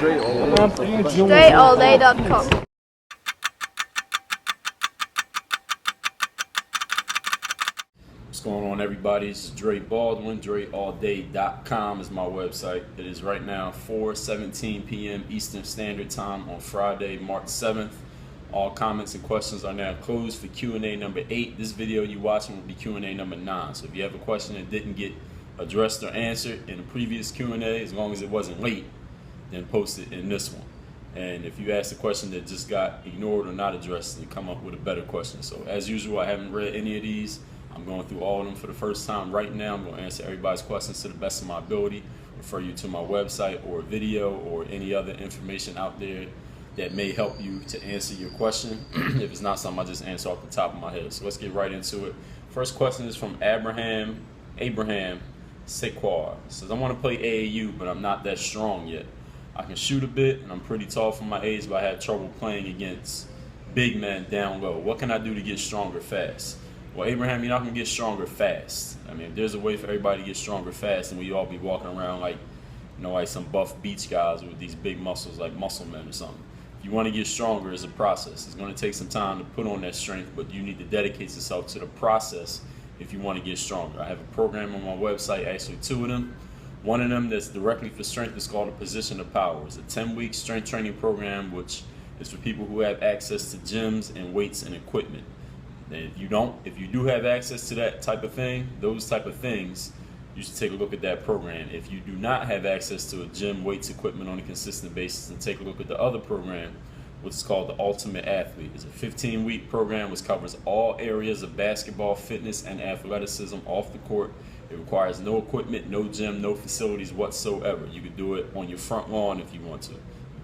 DreAllDay.com. What's going on, everybody? This is Dre Baldwin. DreAllDay.com is my website. It is right now 4:17 p.m. Eastern Standard Time on Friday, March 7th. All comments and questions are now closed for Q&A number 8. This video you're watching will be Q&A number 9. So if you have a question that didn't get addressed or answered in the previous Q&A, as long as it wasn't late, then post it in this one. And if you ask a question that just got ignored or not addressed, then come up with a better question. So as usual, I haven't read any of these. I'm going through all of them for the first time right now. I'm going to answer everybody's questions to the best of my ability, refer you to my website or a video or any other information out there that may help you to answer your question. If it's not something I just answer off the top of my head. So let's get right into it. First question is from Abraham Sequar. Says, I want to play AAU, but I'm not that strong yet. I can shoot a bit, and I'm pretty tall for my age, but I have trouble playing against big men down low. What can I do to get stronger fast? Well, Abraham, you're not going to get stronger fast. I mean, if there's a way for everybody to get stronger fast, then we all be walking around like, like some buff beach guys with these big muscles like muscle men or something. If you want to get stronger, it's a process. It's going to take some time to put on that strength, but you need to dedicate yourself to the process if you want to get stronger. I have a program on my website, actually 2 of them. One of them that's directly for strength is called a Position of Power. It's a 10-week strength training program, which is for people who have access to gyms and weights and equipment. And if you do have access to that type of thing, those type of things, you should take a look at that program. If you do not have access to a gym, weights, equipment on a consistent basis, then take a look at the other program, which is called the Ultimate Athlete. It's a 15-week program which covers all areas of basketball, fitness, and athleticism off the court. It requires no equipment, no gym, no facilities whatsoever. You can do it on your front lawn if you want to.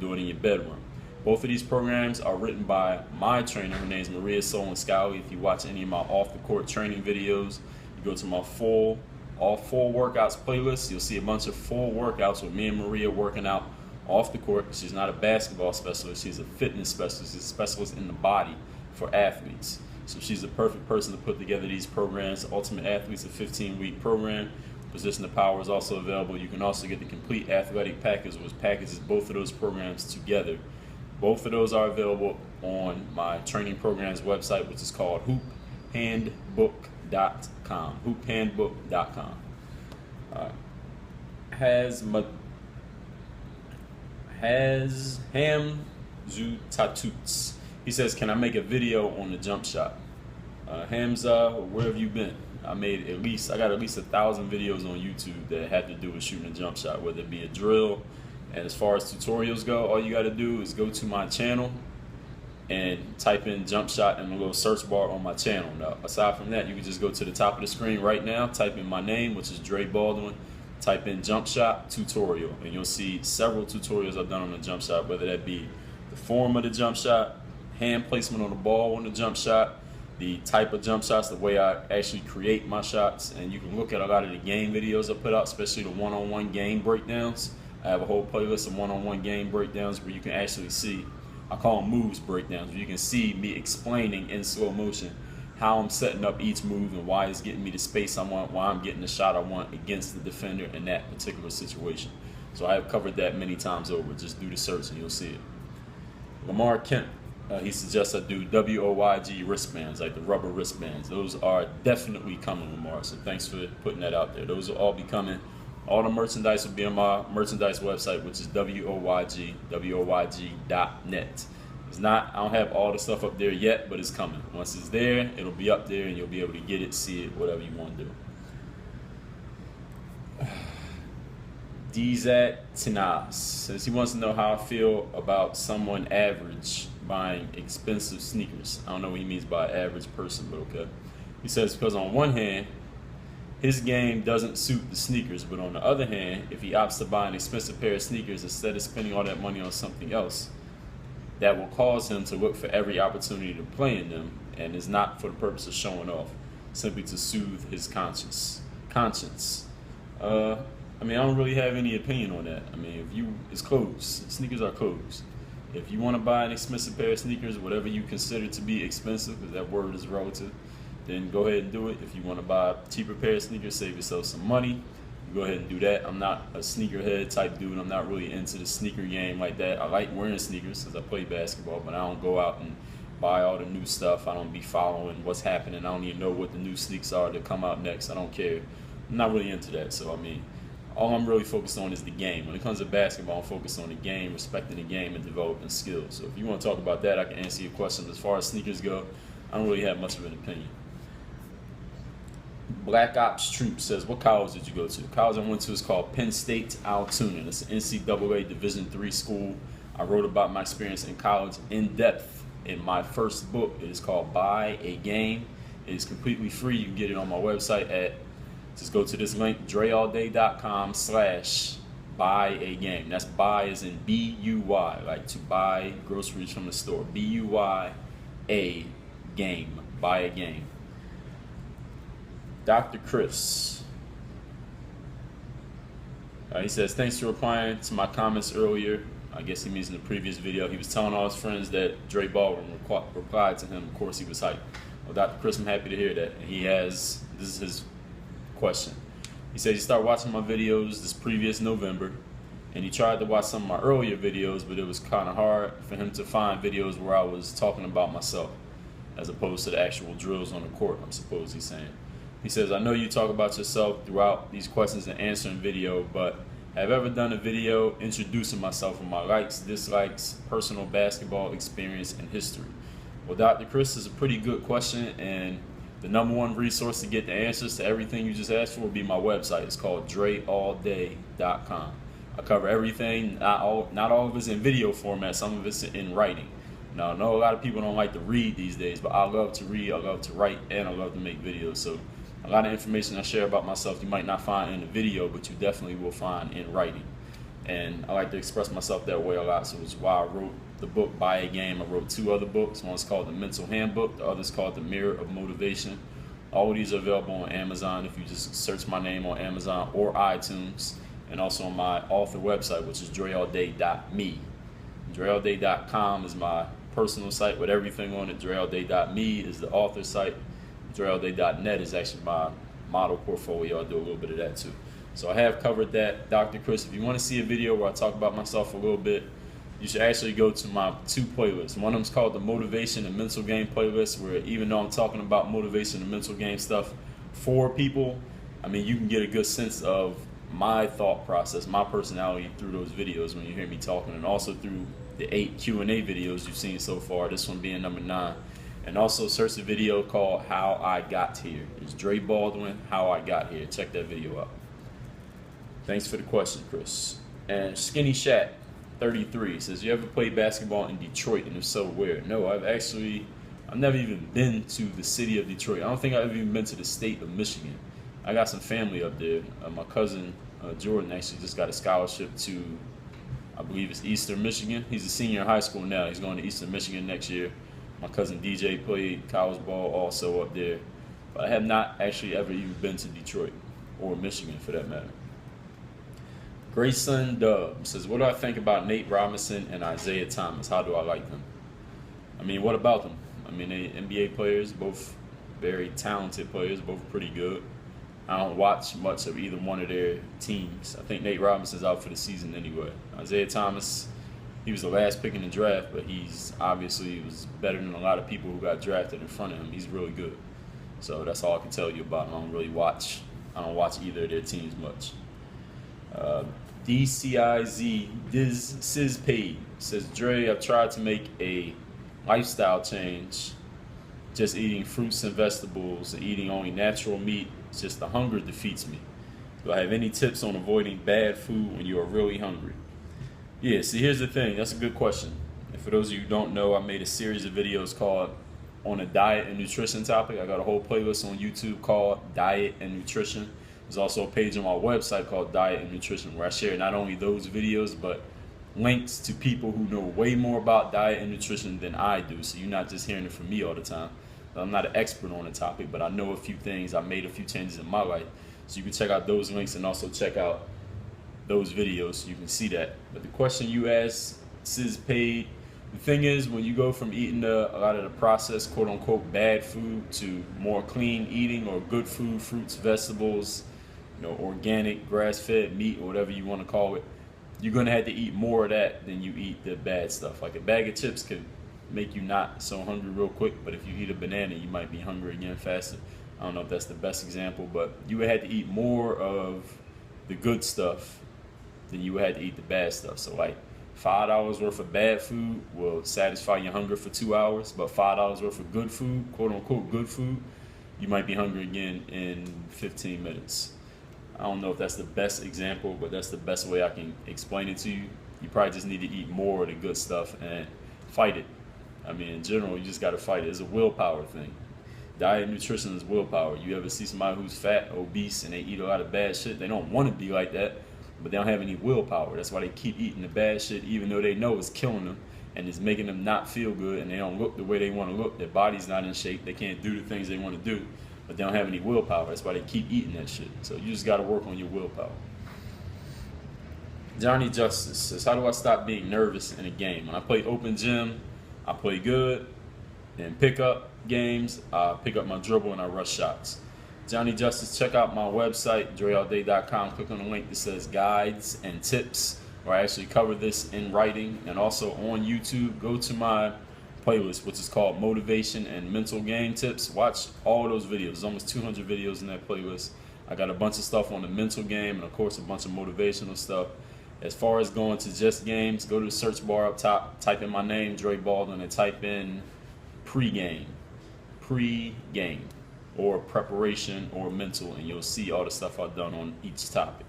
Do it in your bedroom. Both of these programs are written by my trainer. Her name is Maria Solan-Scally. If you watch any of my off-the-court training videos, you go to my all full workouts playlist, you'll see a bunch of full workouts with me and Maria working out off the court. She's not a basketball specialist. She's a fitness specialist. She's a specialist in the body for athletes. So she's the perfect person to put together these programs. Ultimate Athlete's a 15-week program. Position of Power is also available. You can also get the complete athletic package, which packages both of those programs together. Both of those are available on my training programs website, which is called hoophandbook.com. Hoophandbook.com. Has Hamzu He says, can I make a video on the jump shot? Hamza, where have you been? I got at least 1,000 videos on YouTube that had to do with shooting a jump shot, whether it be a drill. And as far as tutorials go, all you got to do is go to my channel and type in jump shot in the little search bar on my channel. Now, aside from that, you can just go to the top of the screen right now, type in my name, which is Dre Baldwin, type in jump shot tutorial, and you'll see several tutorials I've done on the jump shot, whether that be the form of the jump shot, hand placement on the ball on the jump shot, the type of jump shots, the way I actually create my shots. And you can look at a lot of the game videos I put out, especially the one-on-one game breakdowns. I have a whole playlist of one-on-one game breakdowns where you can actually see, I call them moves breakdowns, where you can see me explaining in slow motion how I'm setting up each move and why it's getting me the space I want, why I'm getting the shot I want against the defender in that particular situation. So I have covered that many times over. Just do the search and you'll see it. Lamar Kemp, he suggests I do WOYG wristbands, like the rubber wristbands. Those are definitely coming, Lamar, so thanks for putting that out there. Those will all be coming. All the merchandise will be on my merchandise website, which is WOYG.net. It's not, I don't have all the stuff up there yet, but it's coming. Once it's there, it'll be up there and you'll be able to get it, see it, whatever you want to do. Dzat Tinas says he wants to know how I feel about someone average buying expensive sneakers. I don't know what he means by average person, but okay. He says because on one hand, his game doesn't suit the sneakers, but on the other hand, if he opts to buy an expensive pair of sneakers instead of spending all that money on something else, that will cause him to look for every opportunity to play in them, and is not for the purpose of showing off, simply to soothe his conscience. I mean, I don't really have any opinion on that. I mean, it's clothes. Sneakers are clothes. If you want to buy an expensive pair of sneakers, whatever you consider to be expensive, because that word is relative, then go ahead and do it. If you want to buy a cheaper pair of sneakers, save yourself some money. go ahead and do that. I'm not a sneakerhead type dude. I'm not really into the sneaker game like that. I like wearing sneakers because I play basketball, but I don't go out and buy all the new stuff. I don't be following what's happening. I don't even know what the new sneaks are that come out next. I don't care. I'm not really into that. So, I mean, all I'm really focused on is the game. When it comes to basketball, I'm focused on the game, respecting the game, and developing skills. So if you want to talk about that, I can answer your questions. As far as sneakers go, I don't really have much of an opinion. Black Ops Troop says, what college did you go to? The college I went to is called Penn State Altoona. It's an NCAA Division III school. I wrote about my experience in college in depth in my first book. It is called Buy a Game. It is completely free. You can get it on my website at, just go to this link, dreallday.com/buy a game. That's buy as in B-U-Y, like to buy groceries from the store. B-U-Y-A game, buy a game. Dr. Chris. He says, thanks for replying to my comments earlier. I guess he means in the previous video. He was telling all his friends that Dre Baldwin replied to him. Of course, he was hyped. Well, Dr. Chris, I'm happy to hear that. And he has, this is his question. He said he started watching my videos this previous November, and he tried to watch some of my earlier videos, but it was kind of hard for him to find videos where I was talking about myself as opposed to the actual drills on the court, I suppose he's saying. He says, I know you talk about yourself throughout these questions and answering video, but have I ever done a video introducing myself with my likes, dislikes, personal basketball experience, and history? Well, Dr. Chris, is a pretty good question, and the #1 resource to get the answers to everything you just asked for will be my website. It's called dreallday.com. I cover everything. Not all of it's in video format. Some of it's in writing. Now, I know a lot of people don't like to read these days, but I love to read, I love to write, and I love to make videos. So a lot of information I share about myself you might not find in the video, but you definitely will find in writing. And I like to express myself that way a lot, so it's why I wrote the book Buy a Game. I wrote 2 other books. One's called The Mental Handbook, the other's called The Mirror of Motivation. All of these are available on Amazon if you just search my name on Amazon or iTunes, and also on my author website, which is dreallday.me. Dreallday.com is my personal site with everything on it. Dreallday.me is the author site. Dreallday.net is actually my model portfolio. I do a little bit of that too. So I have covered that. Dr. Chris, if you want to see a video where I talk about myself a little bit, you should actually go to my 2 playlists. One of them's called the Motivation and Mental Game playlist, where even though I'm talking about motivation and mental game stuff for people, I mean, you can get a good sense of my thought process, my personality through those videos when you hear me talking, and also through the 8 Q&A videos you've seen so far, this one being number 9. And also search the video called How I Got Here. It's Dre Baldwin, How I Got Here. Check that video out. Thanks for the question, Chris. And Skinny Shat 33 says, you ever played basketball in Detroit, and if so, where? No, I've never even been to the city of Detroit. I don't think I've even been to the state of Michigan. I got some family up there. My cousin Jordan actually just got a scholarship to, I believe it's Eastern Michigan. He's a senior in high school now. He's going to Eastern Michigan next year. My cousin DJ played college ball also up there. But I have not actually ever even been to Detroit or Michigan for that matter. Grayson Dub says, what do I think about Nate Robinson and Isaiah Thomas? How do I like them? I mean, what about them? I mean, they NBA players, both very talented players, both pretty good. I don't watch much of either one of their teams. I think Nate Robinson's out for the season anyway. Isaiah Thomas, he was the last pick in the draft, but he's obviously was better than a lot of people who got drafted in front of him. He's really good. So that's all I can tell you about him. I don't watch either of their teams much. DCIZ Sizpaid says, Dre, I've tried to make a lifestyle change, just eating fruits and vegetables and eating only natural meat. It's just the hunger defeats me. Do I have any tips on avoiding bad food when you are really hungry? Yeah, see, here's the thing. That's a good question. And for those of you who don't know, I made a series of videos called on a diet and nutrition topic. I got a whole playlist on YouTube called Diet and Nutrition. There's also a page on my website called Diet and Nutrition where I share not only those videos, but links to people who know way more about diet and nutrition than I do. So you're not just hearing it from me all the time. I'm not an expert on the topic, but I know a few things. I made a few changes in my life. So you can check out those links and also check out those videos so you can see that. But the question you asked, Sizpaid, the thing is, when you go from eating a lot of the processed, quote-unquote, bad food to more clean eating or good food, fruits, vegetables, organic, grass-fed meat or whatever you want to call it, you're going to have to eat more of that than you eat the bad stuff. Like a bag of chips could make you not so hungry real quick, but if you eat a banana, you might be hungry again faster. I don't know if that's the best example, but you would have to eat more of the good stuff than you would have to eat the bad stuff. So like $5 worth of bad food will satisfy your hunger for 2 hours, but $5 worth of good food, quote unquote good food, you might be hungry again in 15 minutes. I don't know if that's the best example, but that's the best way I can explain it to you. You probably just need to eat more of the good stuff and fight it. I mean, in general, you just got to fight it. It's a willpower thing. Diet and nutrition is willpower. You ever see somebody who's fat, obese, and they eat a lot of bad shit? They don't want to be like that, but they don't have any willpower. That's why they keep eating the bad shit, even though they know it's killing them and it's making them not feel good, and they don't look the way they want to look. Their body's not in shape. They can't do the things they want to do, but they don't have any willpower. That's why they keep eating that shit. So you just got to work on your willpower. Johnny Justice says, how do I stop being nervous in a game? When I play open gym, I play good. In pickup games, I pick up my dribble and I rush shots. Johnny Justice, check out my website, dreallday.com. Click on the link that says guides and tips, where I actually cover this in writing. And also on YouTube, go to my playlist, which is called Motivation and Mental Game Tips. Watch all those videos. There's almost 200 videos in that playlist. I got a bunch of stuff on the mental game and, of course, a bunch of motivational stuff. As far as going to just games, go to the search bar up top, type in my name, Dre Baldwin, and type in pre-game, or preparation, or mental, and you'll see all the stuff I've done on each topic.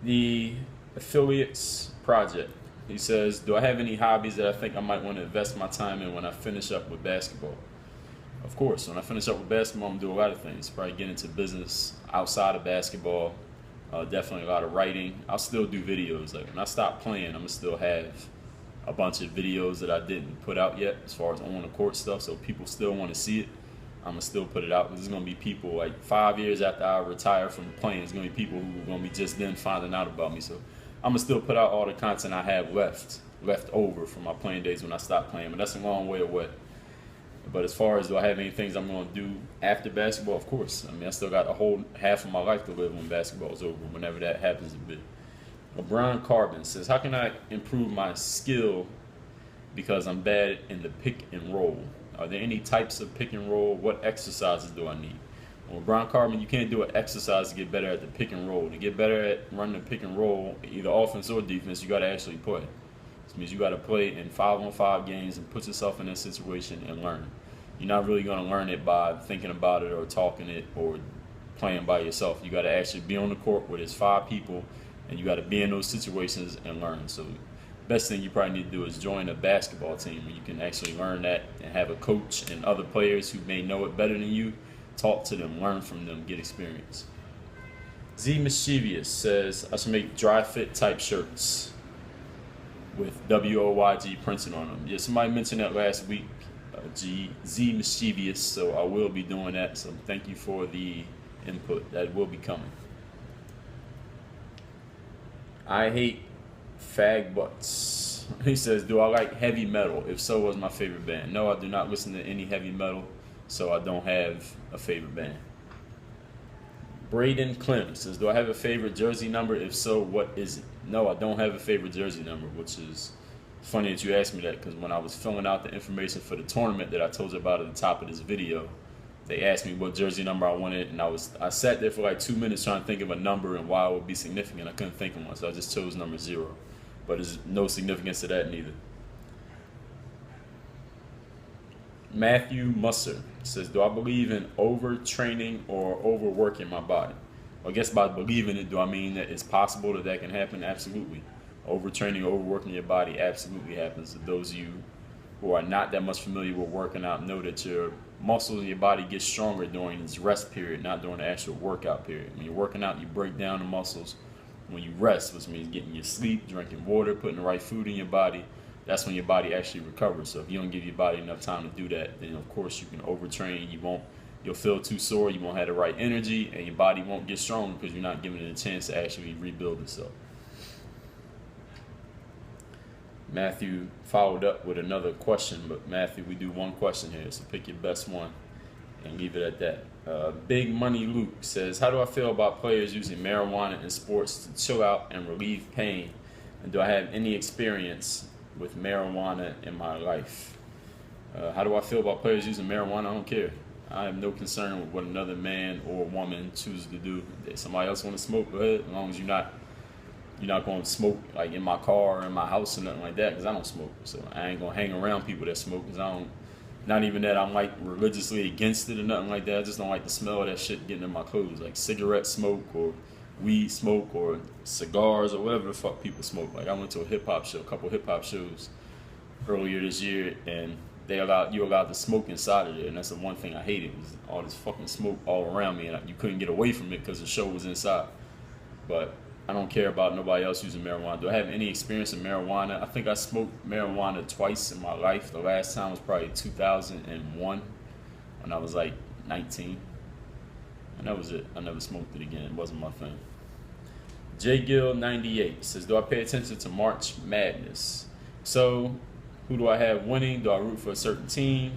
The Affiliates Project. He says, do I have any hobbies that I think I might want to invest my time in when I finish up with basketball? Of course, when I finish up with basketball, I'm going to do a lot of things. Probably get into business outside of basketball. Definitely a lot of writing. I'll still do videos. Like when I stop playing, I'm going to still have a bunch of videos that I didn't put out yet as far as on the court stuff, so people still want to see it. I'm going to still put it out. There's going to be people like 5 years after I retire from playing, there's going to be people who are going to be just then finding out about me. So I'm going to still put out all the content I have left over from my playing days when I stopped playing, but that's a long way away. But as far as do I have any things I'm going to do after basketball, of course. I mean, I still got a whole half of my life to live when basketball is over, whenever that happens a bit. LeBron Carbon says, how can I improve my skill because I'm bad in the pick and roll? Are there any types of pick and roll? What exercises do I need? Well, LeBron Carbon, you can't do an exercise to get better at the pick and roll. To get better at running the pick and roll, either offense or defense, you got to actually play. This means you got to play in 5-on-5 games and put yourself in that situation and learn. You're not really going to learn it by thinking about it or talking it or playing by yourself. You got to actually be on the court where there's 5 people, and you got to be in those situations and learn. So best thing you probably need to do is join a basketball team where you can actually learn that and have a coach and other players who may know it better than you. Talk to them, learn from them, get experience. Z Mischievous says, I should make dry fit type shirts with WOYG printed on them. Yeah, somebody mentioned that last week, Z Mischievous, so I will be doing that. So thank you for the input. That will be coming. I hate fag butts. He says, do I like heavy metal? If so, what's my favorite band? No, I do not listen to any heavy metal, so I don't have a favorite band. Braden Clem says, do I have a favorite jersey number? If so, what is it? No, I don't have a favorite jersey number, which is funny that you asked me that, because when I was filling out the information for the tournament that I told you about at the top of this video, they asked me what jersey number I wanted, and I sat there for like 2 minutes trying to think of a number and why it would be significant. I couldn't think of one, so I just chose number 0. But there's no significance to that neither. Matthew Musser says, do I believe in overtraining or overworking my body? Well, I guess by believing it, do I mean that it's possible that can happen? Absolutely. Overtraining or overworking your body absolutely happens. Those of you who are not that much familiar with working out know that your muscles in your body get stronger during this rest period, not during the actual workout period. When you're working out, you break down the muscles. When you rest, which means getting your sleep, drinking water, putting the right food in your body, that's when your body actually recovers. So if you don't give your body enough time to do that, then of course you can overtrain. You'll feel too sore, you won't have the right energy, and your body won't get strong because you're not giving it a chance to actually rebuild itself. Matthew followed up with another question, but Matthew, we do one question here, so pick your best one. and leave it at that. Big Money Luke says, how do I feel about players using marijuana in sports to chill out and relieve pain? And do I have any experience with marijuana in my life? How do I feel about players using marijuana? I don't care. I have no concern with what another man or woman chooses to do. If somebody else want to smoke, go ahead. As long as you're not going to smoke like in my car or in my house or nothing like that, because I don't smoke. So I ain't going to hang around people that smoke, because I don't. Not even that I'm like religiously against it or nothing like that. I just don't like the smell of that shit getting in my clothes, like cigarette smoke or weed smoke or cigars or whatever the fuck people smoke. Like I went to a couple hip hop shows earlier this year, and you allowed to smoke inside of there, and that's the one thing I hated, was all this fucking smoke all around me, and you couldn't get away from it because the show was inside. But I don't care about nobody else using marijuana. Do I have any experience in marijuana? I think I smoked marijuana twice in my life. The last time was probably 2001 when I was like 19. And that was it. I never smoked it again. It wasn't my thing. J Gill 98 says, do I pay attention to March Madness? So, who do I have winning? Do I root for a certain team?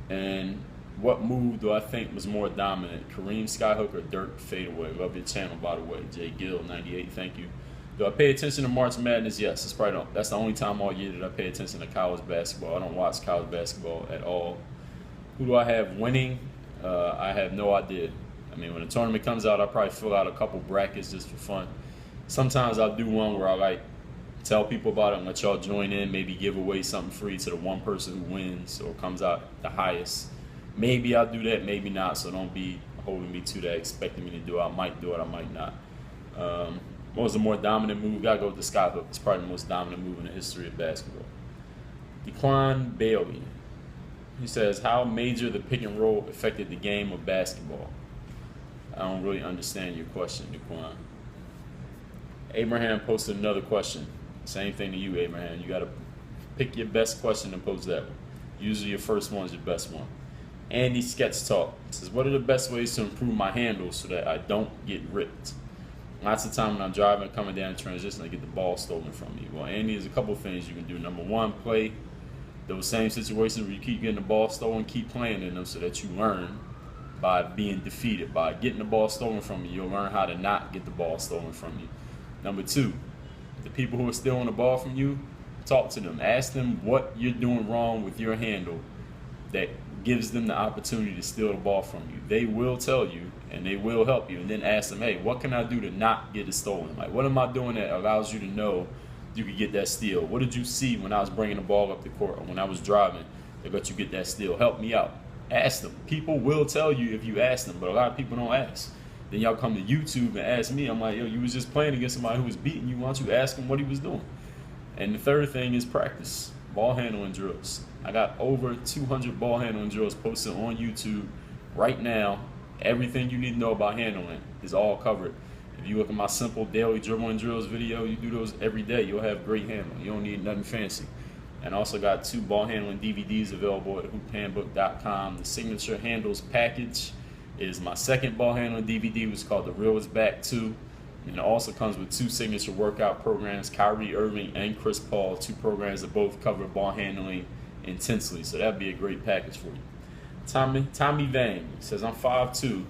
And what move do I think was more dominant? Kareem Skyhook or Dirk fadeaway? Love your channel, by the way. J Gill 98, thank you. Do I pay attention to March Madness? Yes. That's the only time all year that I pay attention to college basketball. I don't watch college basketball at all. Who do I have winning? I have no idea. I mean, when the tournament comes out, I'll probably fill out a couple brackets just for fun. Sometimes I'll do one where I like tell people about it and let y'all join in, maybe give away something free to the one person who wins or comes out the highest. Maybe I'll do that, maybe not, so don't be holding me to that, expecting me to do it. I might do it, I might not. What was the more dominant move? Gotta go with the skyhook. It's probably the most dominant move in the history of basketball. Dequan Bailey. He says, how major the pick and roll affected the game of basketball? I don't really understand your question, Dequan. Abraham posted another question. Same thing to you, Abraham. You gotta pick your best question and post that one. Usually your first one is your best one. Andy Sketch Talk says, what are the best ways to improve my handle so that I don't get ripped? Lots of time when I'm driving, coming down transition, I get the ball stolen from me. Well, Andy, there's a couple of things you can do. Number one, play those same situations where you keep getting the ball stolen, keep playing in them so that you learn by being defeated. By getting the ball stolen from you, you'll learn how to not get the ball stolen from you. Number two, the people who are stealing the ball from you, talk to them. Ask them what you're doing wrong with your handle that gives them the opportunity to steal the ball from you. They will tell you and they will help you. And then ask them, hey, what can I do to not get it stolen? Like, what am I doing that allows you to know you could get that steal? What did you see when I was bringing the ball up the court or when I was driving that let you get that steal? Help me out. Ask them. People will tell you if you ask them, but a lot of people don't ask. Then y'all come to YouTube and ask me. I'm like, yo, you was just playing against somebody who was beating you. Why don't you ask him what he was doing? And the third thing is practice. Ball handling drills. I got over 200 ball handling drills posted on YouTube right now. Everything you need to know about handling is all covered. If you look at my simple daily dribbling drills video, you do those every day, you'll have great handling. You don't need nothing fancy. And I also got 2 ball handling DVDs available at hoophandbook.com. The Signature Handles package is my second ball handling DVD, which is called The Real Is Back 2. And it also comes with 2 signature workout programs, Kyrie Irving and Chris Paul, 2 programs that both cover ball handling intensely. So that'd be a great package for you. Tommy Vang says, I'm 5'2",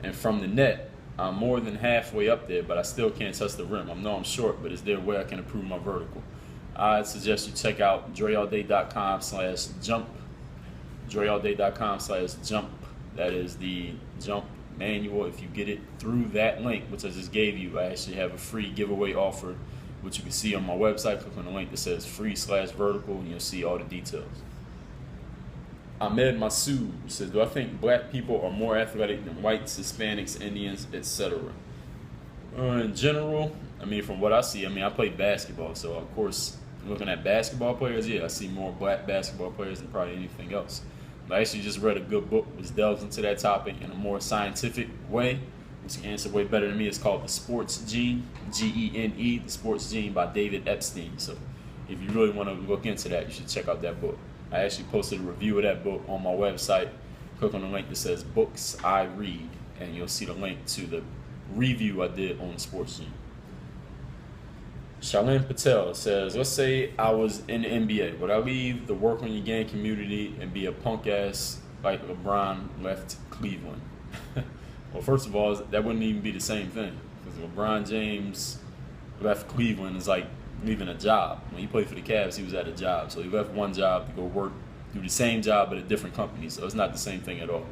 and from the net, I'm more than halfway up there, but I still can't touch the rim. I know I'm short, but is there a way I can improve my vertical? I'd suggest you check out dreallday.com/jump. dreallday.com/jump. That is the jump manual. If you get it through that link, which I just gave you, I actually have a free giveaway offer, which you can see on my website. Click on the link that says free/vertical, and you'll see all the details. Ahmed Masood says, do I think black people are more athletic than whites, Hispanics, Indians, etc.? In general, I mean, from what I see, I mean, I play basketball, so of course, looking at basketball players, yeah, I see more black basketball players than probably anything else. But I actually just read a good book which delves into that topic in a more scientific way, which can answer way better than me. It's called The Sports Gene, Gene, The Sports Gene by David Epstein. So if you really want to look into that, you should check out that book. I actually posted a review of that book on my website. Click on the link that says Books I Read, and you'll see the link to the review I did on The Sports Gene. Shalin Patel says, let's say I was in the NBA. Would I leave the work on your game community and be a punk ass like LeBron left Cleveland. Well, first of all, that wouldn't even be the same thing, because LeBron James left Cleveland is like leaving a job. When he played for the Cavs, he was at a job. So he left one job to go work, do the same job at a different company. So it's not the same thing at all.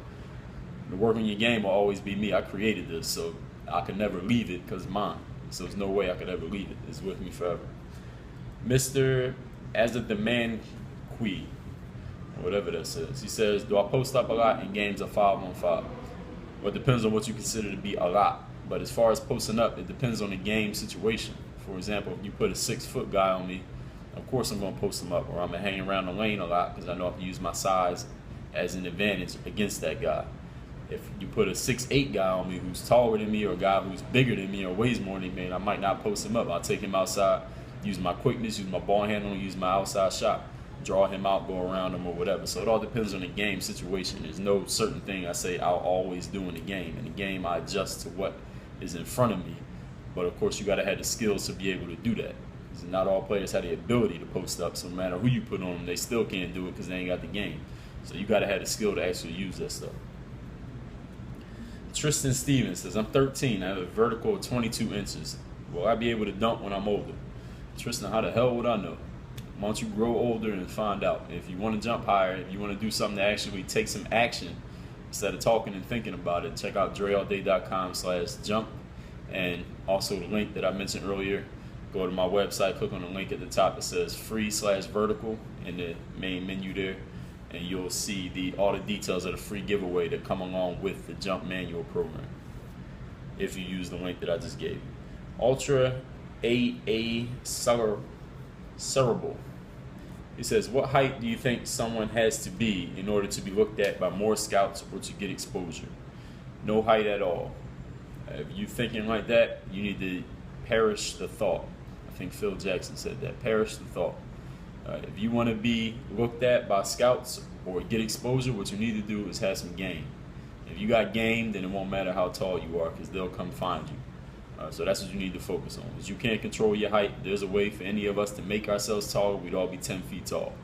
The work on your game will always be me. I created this, so I could never leave it because it's mine. So there's no way I could ever leave it. It's with me forever. Mr. As a Demand Qui, or whatever that says. He says, do I post up a lot in games of 5-on-5? Well, it depends on what you consider to be a lot. But as far as posting up, it depends on the game situation. For example, if you put a 6-foot guy on me, of course I'm going to post him up. Or I'm going to hang around the lane a lot because I know I can use my size as an advantage against that guy. If you put a 6'8" guy on me who's taller than me, or a guy who's bigger than me or weighs more than me, I might not post him up. I'll take him outside, use my quickness, use my ball handling, use my outside shot, draw him out, go around him or whatever. So it all depends on the game situation. There's no certain thing I say I'll always do in the game. In the game, I adjust to what is in front of me. But of course, you got to have the skills to be able to do that. Because not all players have the ability to post up. So no matter who you put on them, they still can't do it because they ain't got the game. So you got to have the skill to actually use that stuff. Tristan Stevens says, I'm 13. I have a vertical of 22 inches. Will I be able to dunk when I'm older? Tristan, how the hell would I know? Why don't you grow older and find out? If you want to jump higher, if you want to do something to actually take some action instead of talking and thinking about it, check out dreallday.com/jump. And also the link that I mentioned earlier, go to my website, click on the link at the top that says free/vertical in the main menu there. And you'll see all the details of the free giveaway that come along with the Jump Manual program if you use the link that I just gave you. Ultra AA Cerebral. He says, what height do you think someone has to be in order to be looked at by more scouts or to get exposure? No height at all. If you're thinking like that, you need to perish the thought. I think Phil Jackson said that. Perish the thought. If you want to be looked at by scouts or get exposure, what you need to do is have some game. If you got game, then it won't matter how tall you are because they'll come find you. So that's what you need to focus on. Because you can't control your height. There's a way for any of us to make ourselves taller. We'd all be 10 feet tall.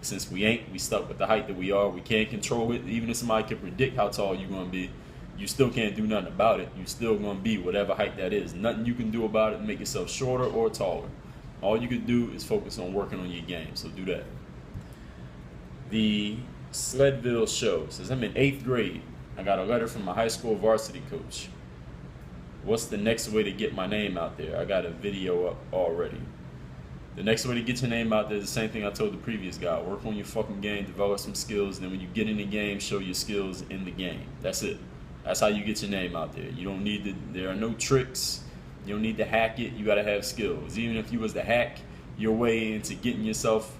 Since we ain't, we stuck with the height that we are. We can't control it. Even if somebody can predict how tall you're going to be, you still can't do nothing about it. You're still going to be whatever height that is. Nothing you can do about it to make yourself shorter or taller. All you can do is focus on working on your game, so do that. The Sledville Show says, I'm in 8th grade. I got a letter from my high school varsity coach. What's the next way to get my name out there? I got a video up already. The next way to get your name out there is the same thing I told the previous guy. Work on your fucking game, develop some skills, and then when you get in the game, show your skills in the game. That's it. That's how you get your name out there. You don't need to, there are no tricks. You don't need to hack it. You got to have skills. Even if you was to hack your way into getting yourself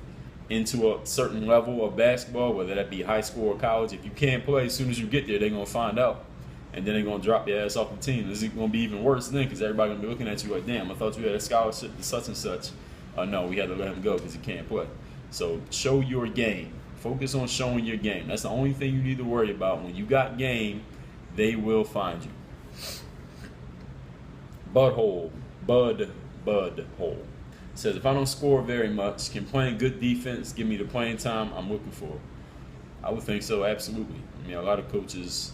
into a certain level of basketball, whether that be high school or college, if you can't play, as soon as you get there, they're going to find out. And then they're going to drop your ass off the team. This is going to be even worse then because everybody's going to be looking at you like, damn, I thought you had a scholarship to such and such. No, we had to let him go because he can't play. So show your game. Focus on showing your game. That's the only thing you need to worry about. When you got game, they will find you. Bud Hole says, if I don't score very much, can playing good defense give me the playing time I'm looking for? I would think so, absolutely. I mean, a lot of coaches,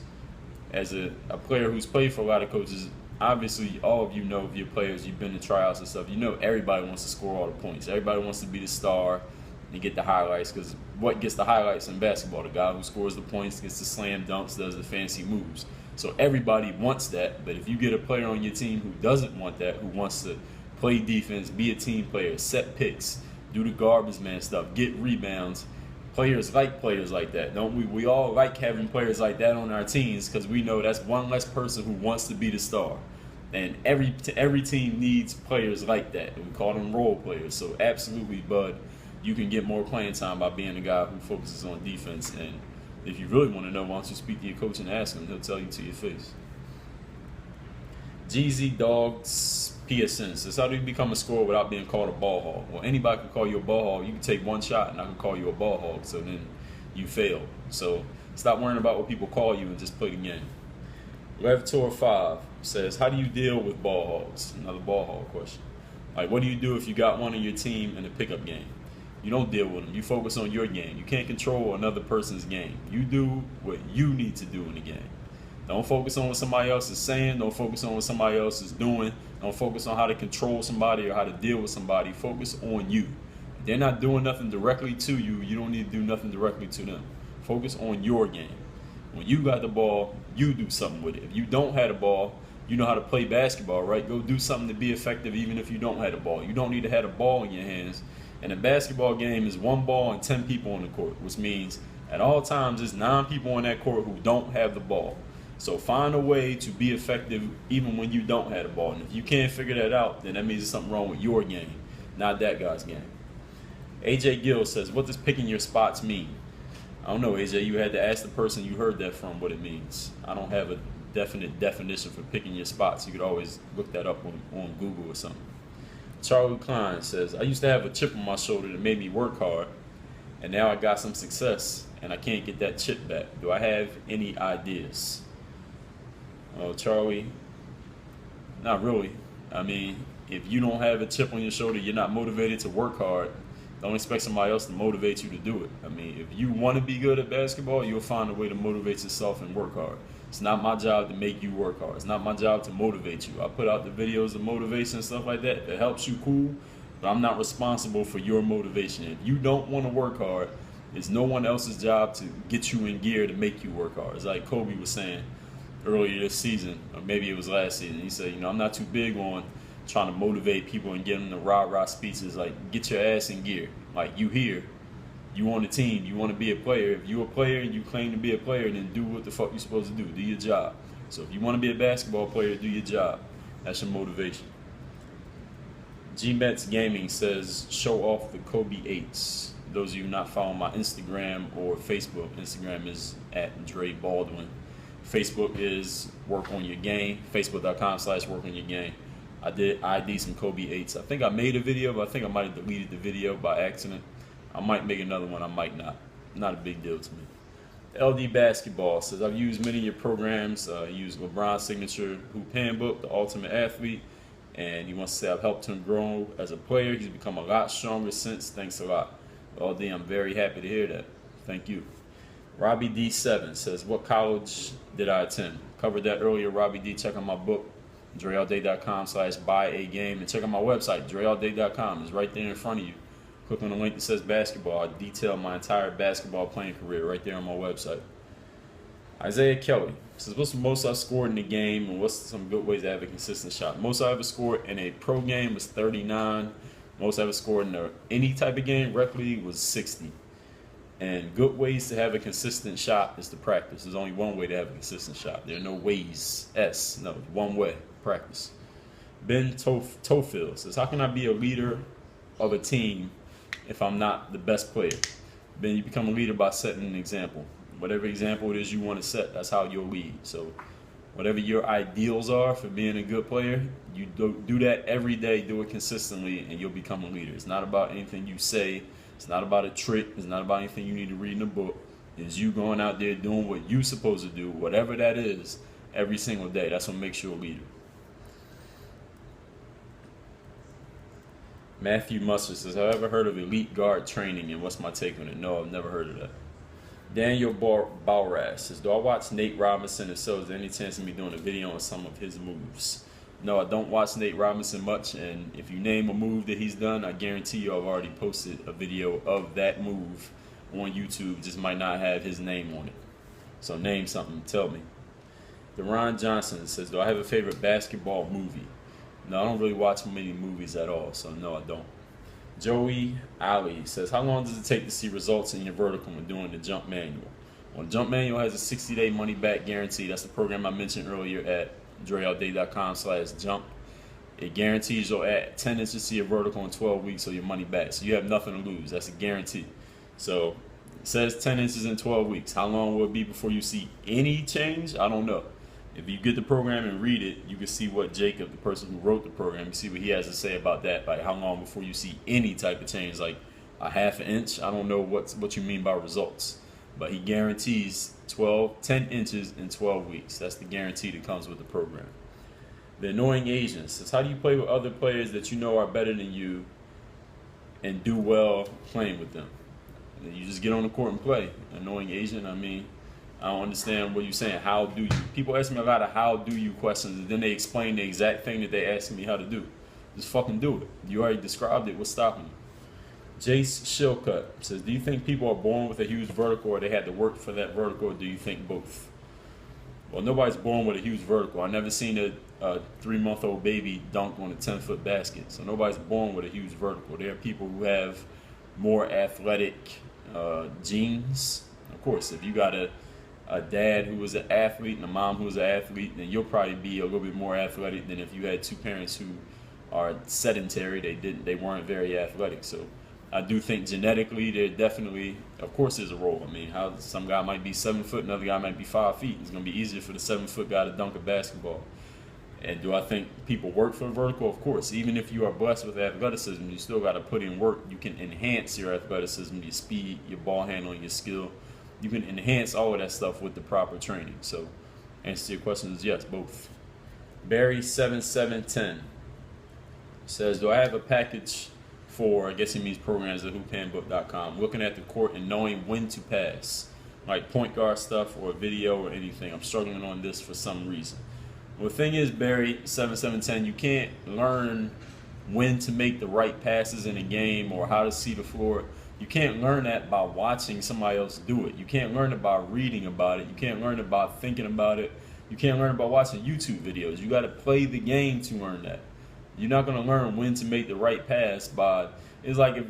as a player who's played for a lot of coaches, obviously all of you know of your players, you've been to tryouts and stuff, you know everybody wants to score all the points. Everybody wants to be the star and get the highlights, because what gets the highlights in basketball? The guy who scores the points, gets the slam dunks, does the fancy moves. So everybody wants that, but if you get a player on your team who doesn't want that, who wants to play defense, be a team player, set picks, do the garbage man stuff, get rebounds, players like that, don't we? We all like having players like that on our teams because we know that's one less person who wants to be the star. And every team needs players like that. We call them role players. So absolutely, Bud, you can get more playing time by being a guy who focuses on defense. And if you really want to know, why don't you speak to your coach and ask him? He'll tell you to your face. GZ Dogs PSN says, how do you become a scorer without being called a ball hog? Well, anybody can call you a ball hog. You can take one shot and I can call you a ball hog. So then you fail. So stop worrying about what people call you and just play the game. RevTour5 says, how do you deal with ball hogs? Another ball hog question. Like, what do you do if you got one on your team in a pickup game? You don't deal with them. You focus on your game. You can't control another person's game. You do what you need to do in the game. Don't focus on what somebody else is saying. Don't focus on what somebody else is doing. Don't focus on how to control somebody or how to deal with somebody. Focus on you. If they're not doing nothing directly to you, you don't need to do nothing directly to them. Focus on your game. When you got the ball, you do something with it. If you don't have the ball, you know how to play basketball, right? Go do something to be effective even if you don't have the ball. You don't need to have the ball in your hands. And a basketball game is 1 ball and 10 people on the court, which means at all times there's 9 people on that court who don't have the ball. So find a way to be effective even when you don't have the ball. And if you can't figure that out, then that means there's something wrong with your game, not that guy's game. AJ Gill says, what does picking your spots mean? I don't know, AJ. You had to ask the person you heard that from what it means. I don't have a definite definition for picking your spots. You could always look that up on Google or something. Charlie Klein says, I used to have a chip on my shoulder that made me work hard, and now I got some success, and I can't get that chip back. Do I have any ideas? Oh, Charlie, not really. I mean, if you don't have a chip on your shoulder, you're not motivated to work hard, don't expect somebody else to motivate you to do it. I mean, if you want to be good at basketball, you'll find a way to motivate yourself and work hard. It's not my job to make you work hard. It's not my job to motivate you. I put out the videos of motivation and stuff like that. That helps you, cool, but I'm not responsible for your motivation. If you don't want to work hard, it's no one else's job to get you in gear to make you work hard. It's like Kobe was saying earlier this season, or maybe it was last season. He said, I'm not too big on trying to motivate people and give them the rah-rah speeches like, get your ass in gear. Like, you here, you on the team, you want to be a player. If you're a player and you claim to be a player, then do what the fuck you're supposed to do. Do your job. So if you want to be a basketball player, do your job. That's your motivation. G-Mets Gaming says, show off the Kobe 8s. Those of you not following my Instagram or Facebook, Instagram is at Dre Baldwin. Facebook is work on your game, facebook.com/work on your game. I did ID some Kobe 8s. I think I made a video, but I think I might have deleted the video by accident. I might make another one, I might not. Not a big deal to me. LD Basketball says, I've used many of your programs. I used LeBron's signature hoop handbook, The Ultimate Athlete, and he wants to say I've helped him grow as a player. He's become a lot stronger since. Thanks a lot. LD, I'm very happy to hear that. Thank you. Robbie D7 says, what college did I attend? Covered that earlier, Robbie D. Check out my book, DreAllDay.com/buy-a-game, and check out my website, DreAllDay.com. It's right there in front of you. Click on the link that says basketball. I detail my entire basketball playing career right there on my website. Isaiah Kelly says, what's the most I've scored in the game, and what's some good ways to have a consistent shot? Most I ever scored in a pro game was 39. Most I ever scored in any type of game, rec league, was 60. And good ways to have a consistent shot is to practice. There's only one way to have a consistent shot. There are no ways. No, one way. Practice. Ben Tofield says, how can I be a leader of a team if I'm not the best player? Ben, you become a leader by setting an example. Whatever example it is you want to set, that's how you'll lead. So whatever your ideals are for being a good player, you do that every day, do it consistently, and you'll become a leader. It's not about anything you say. It's not about a trick. It's not about anything you need to read in a book. It's you going out there doing what you're supposed to do, whatever that is, every single day. That's what makes you a leader. Matthew Mustard says, have I ever heard of elite guard training, and what's my take on it? No, I've never heard of that. Daniel Bauras says, do I watch Nate Robinson? If so, is there any chance of me doing a video on some of his moves? No, I don't watch Nate Robinson much, and if you name a move that he's done, I guarantee you I've already posted a video of that move on YouTube. Just might not have his name on it. So name something, tell me. Deron Johnson says, do I have a favorite basketball movie? No, I don't really watch many movies at all, so no, I don't. Joey Ali says, how long does it take to see results in your vertical when doing the jump manual? Well, the jump manual has a 60-day money-back guarantee. That's the program I mentioned earlier at DreAllDay.com/jump. It guarantees you'll add 10 inches to your vertical in 12 weeks or your money back. So you have nothing to lose. That's a guarantee. So it says 10 inches in 12 weeks. How long will it be before you see any change? I don't know. If you get the program and read it, you can see what Jacob, the person who wrote the program, you see what he has to say about that. Like how long before you see any type of change, like a half an inch. I don't know what you mean by results. But he guarantees 10 inches in 12 weeks. That's the guarantee that comes with the program. The Annoying Asian says, how do you play with other players that you know are better than you and do well playing with them. And you just get on the court and play. Annoying Asian, I mean, I don't understand what you're saying. How do you? People ask me a lot of how do you questions, and then they explain the exact thing that they asking me how to do. Just fucking do it. You already described it. What's stopping you? Jace Shillcut says, do you think people are born with a huge vertical or they had to work for that vertical, or do you think both? Well, nobody's born with a huge vertical. I've never seen a 3-month-old baby dunk on a 10-foot basket. So nobody's born with a huge vertical. There are people who have more athletic genes. Of course, if you got a dad who was an athlete and a mom who was an athlete, then you'll probably be a little bit more athletic than if you had two parents who are sedentary. They weren't very athletic. So I do think genetically there definitely, of course, there's a role. I mean, how some guy might be 7 foot, another guy might be 5 feet. It's going to be easier for the 7-foot guy to dunk a basketball. And do I think people work for a vertical? Of course. Even if you are blessed with athleticism, you still got to put in work. You can enhance your athleticism, your speed, your ball handling, your skill. You can enhance all of that stuff with the proper training. So, answer to your question is yes, both. Barry7710 says, do I have a package for, I guess he means programs at hoophandbook.com, looking at the court and knowing when to pass, like point guard stuff or video or anything? I'm struggling on this for some reason. Well, the thing is, Barry7710, you can't learn when to make the right passes in a game or how to see the floor. You can't learn that by watching somebody else do it. You can't learn it by reading about it. You can't learn it by thinking about it. You can't learn it by watching YouTube videos. You got to play the game to learn that. You're not going to learn when to make the right pass by, it's like if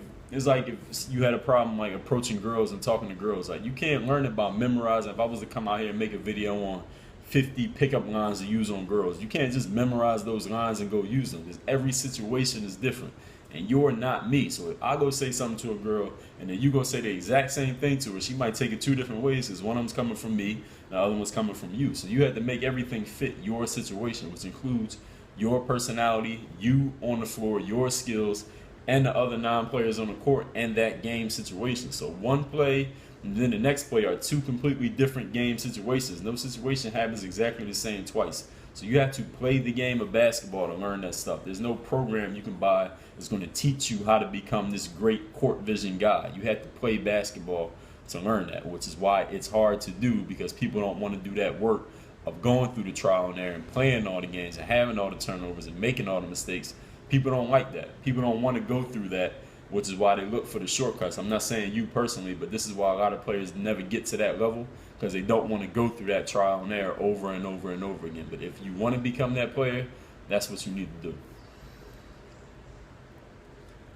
you had a problem like approaching girls and talking to girls. Like, you can't learn it by memorizing. If I was to come out here and make a video on 50 pickup lines to use on girls, you can't just memorize those lines and go use them, because every situation is different. And you're not me. So if I go say something to a girl and then you go say the exact same thing to her, she might take it 2 different ways, because one of them's coming from me, the other one's coming from you. So you have to make everything fit your situation, which includes your personality, you on the floor, your skills, and the other 9 players on the court, and that game situation. So one play and then the next play are 2 completely different game situations. No situation happens exactly the same twice. So you have to play the game of basketball to learn that stuff. There's no program you can buy that's going to teach you how to become this great court vision guy. You have to play basketball to learn that, which is why it's hard to do, because people don't want to do that work of going through the trial and error and playing all the games and having all the turnovers and making all the mistakes. People don't like that. People don't want to go through that, which is why they look for the shortcuts. I'm not saying you personally, but this is why a lot of players never get to that level, because they don't want to go through that trial and error over and over and over again. But if you want to become that player, that's what you need to do.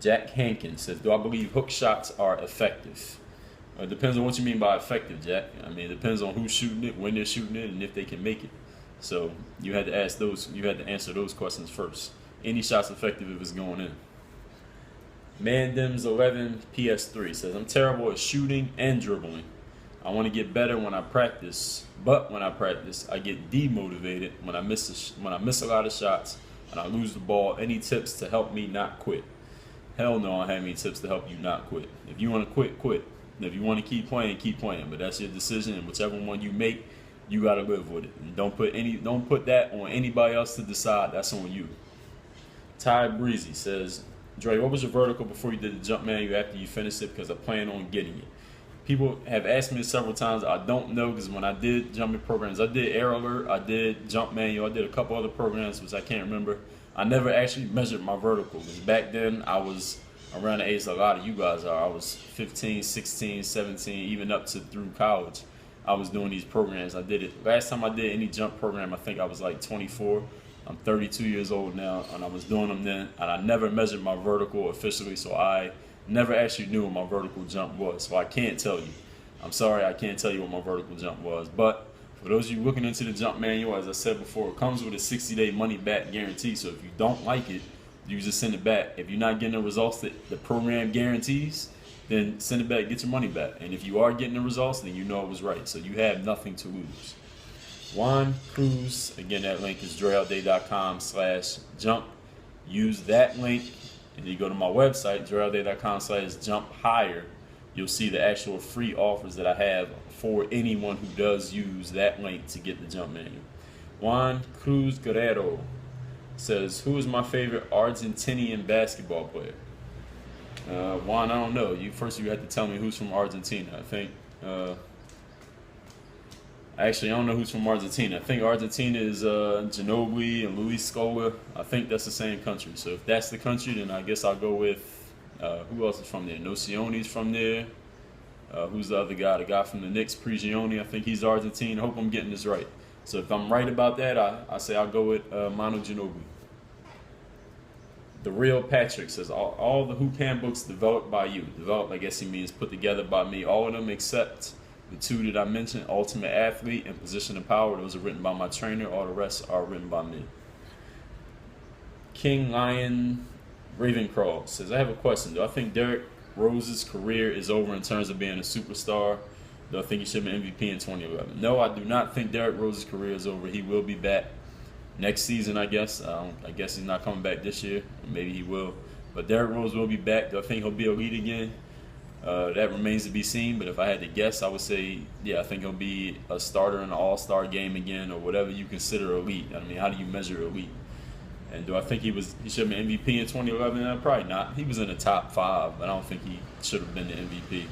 Jack Hankins says, do I believe hook shots are effective? It depends on what you mean by effective, Jack. I mean, it depends on who's shooting it, when they're shooting it, and if they can make it. So you had to ask those. You had to answer those questions first. Any shot's effective if it's going in. Mandems11 PS3 says, I'm terrible at shooting and dribbling. I want to get better when I practice, but when I practice, I get demotivated when I miss a lot of shots and I lose the ball. Any tips to help me not quit? Hell no, I don't have any tips to help you not quit. If you want to quit, quit. If you want to keep playing, keep playing. But that's your decision, and whichever one you make, you got to live with it. And don't put that on anybody else to decide. That's on you. Ty Breezy says, Dre, what was your vertical before you did the jump manual after you finished it? Because I plan on getting it. People have asked me several times. I don't know, because when I did jumping programs, I did Air Alert, I did jump manual, I did a couple other programs which I can't remember. I never actually measured my vertical, because back then I was around the age a lot of you guys are. I was 15, 16, 17, even up to through college. I was doing these programs. I did it. Last time I did any jump program, I think I was like 24. I'm 32 years old now, and I was doing them then, and I never measured my vertical officially, so I never actually knew what my vertical jump was. So I can't tell you. I'm sorry, I can't tell you what my vertical jump was. But for those of you looking into the jump manual, as I said before, it comes with a 60-day money-back guarantee. So if you don't like it, you just send it back. If you're not getting the results that the program guarantees, then send it back, get your money back. And if you are getting the results, then you know it was right. So you have nothing to lose. Juan Cruz, again, that link is drealday.com/jump. Use that link, and you go to my website, drealday.com/jump higher. You'll see the actual free offers that I have for anyone who does use that link to get the jump manual. Juan Cruz Guerrero says, who is my favorite Argentinian basketball player? Juan, I don't know. You have to tell me who's from Argentina. I think. Actually, I don't know who's from Argentina. I think Argentina is Ginobili and Luis Scola. I think that's the same country. So if that's the country, then I guess I'll go with who else is from there? Nocione's from there. Who's the other guy? The guy from the Knicks, Prigioni. I think he's Argentine. I hope I'm getting this right. So if I'm right about that, I say I'll go with Manu Ginobili. The Real Patrick says, all the hoop handbooks developed by you. Developed, I guess he means put together by me. All of them except the two that I mentioned, Ultimate Athlete and Position of Power. Those are written by my trainer. All the rest are written by me. King Lion Ravencrawl says, I have a question. Do I think Derrick Rose's career is over in terms of being a superstar? Do I think he should be MVP in 2011? No, I do not think Derrick Rose's career is over. He will be back next season, I guess. I guess he's not coming back this year. Maybe he will. But Derrick Rose will be back. Do I think he'll be elite again? That remains to be seen. But if I had to guess, I would say, yeah, I think he'll be a starter in an all-star game again, or whatever you consider elite. I mean, how do you measure elite? And do I think he should have been MVP in 2011? Probably not. He was in the top 5, but I don't think he should have been the MVP.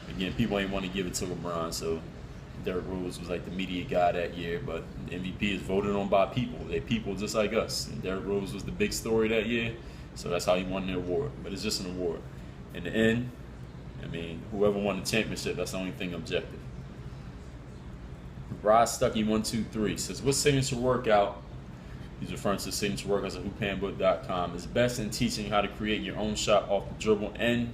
Again, people ain't want to give it to LeBron, so Derrick Rose was like the media guy that year, but the MVP is voted on by people. They're people just like us. And Derrick Rose was the big story that year, so that's how he won the award. But it's just an award. In the end, I mean, whoever won the championship, that's the only thing objective. Rod Stuckey123 says, what signature workout, he's referring to signature workouts at hoophandbook.com, is best in teaching how to create your own shot off the dribble and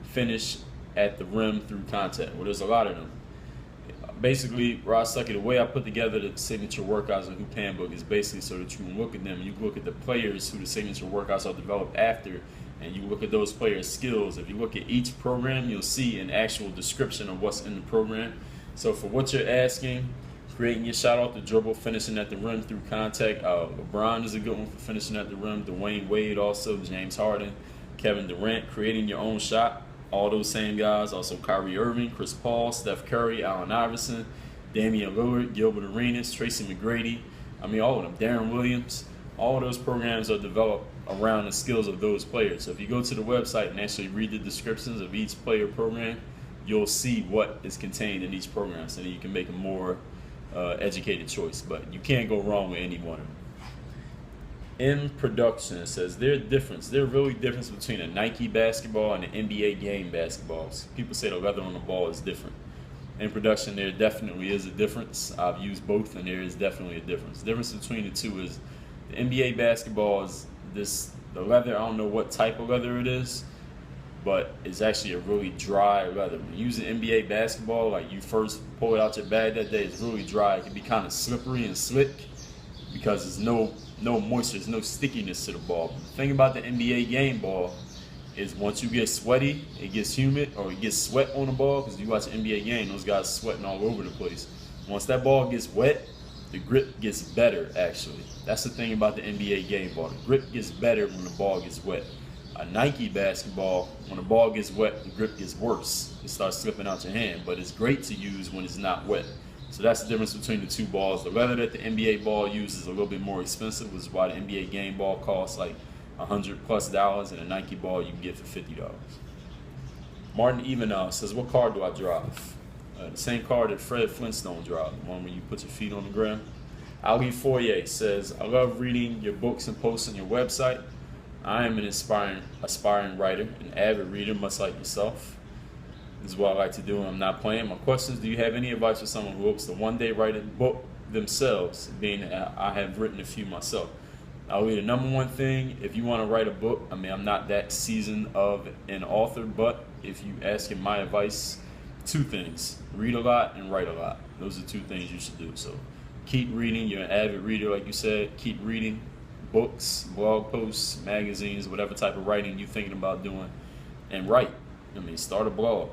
finish at the rim through contact? Well, there's a lot of them. Basically, Rod Stuckey, the way I put together the signature workouts in Hoop Handbook is basically so that you can look at them and you look at the players who the signature workouts are developed after, and you look at those players' skills. If you look at each program, you'll see an actual description of what's in the program. So for what you're asking, creating your shot off the dribble, finishing at the rim through contact, LeBron is a good one for finishing at the rim, Dwayne Wade also, James Harden, Kevin Durant, creating your own shot. All those same guys, also Kyrie Irving, Chris Paul, Steph Curry, Allen Iverson, Damian Lillard, Gilbert Arenas, Tracy McGrady. I mean, all of them. Darren Williams. All those programs are developed around the skills of those players. So if you go to the website and actually read the descriptions of each player program, you'll see what is contained in each program, so that you can make a more educated choice. But you can't go wrong with any one of them. In production, it says there's really difference between a Nike basketball and an NBA game basketballs. People say the leather on the ball is different. In production, there definitely is a difference. I've used both, and there is definitely a difference. The difference between the two is the NBA basketball is the leather, I don't know what type of leather it is, but it's actually a really dry leather. When you use an NBA basketball, like you first pull it out your bag that day, it's really dry. It can be kind of slippery and slick because there's no moisture, there's no stickiness to the ball. But the thing about the NBA game ball is once you get sweaty, it gets humid, or it gets sweat on the ball, because you watch an NBA game, those guys sweating all over the place. Once that ball gets wet, the grip gets better, actually. That's the thing about the NBA game ball. The grip gets better when the ball gets wet. A Nike basketball, when the ball gets wet, the grip gets worse. It starts slipping out your hand, but it's great to use when it's not wet. So that's the difference between the two balls. The leather that the NBA ball uses is a little bit more expensive, which is why the NBA game ball costs like $100+, and a Nike ball you can get for $50. Martin Evanow says, what car do I drive? The same car that Fred Flintstone drives, the one where you put your feet on the ground. Ali Foyer says, I love reading your books and posts on your website. I am an aspiring writer, an avid reader, much like yourself. This is what I like to do when I'm not playing. My question is, do you have any advice for someone who hopes to one day write a book themselves, being I have written a few myself? I'll read the number one thing, if you want to write a book, I mean, I'm not that seasoned of an author, but if you ask in my advice, two things: read a lot and write a lot. Those are two things you should do. So keep reading. You're an avid reader, like you said. Keep reading books, blog posts, magazines, whatever type of writing you're thinking about doing, and write. I mean, start a blog.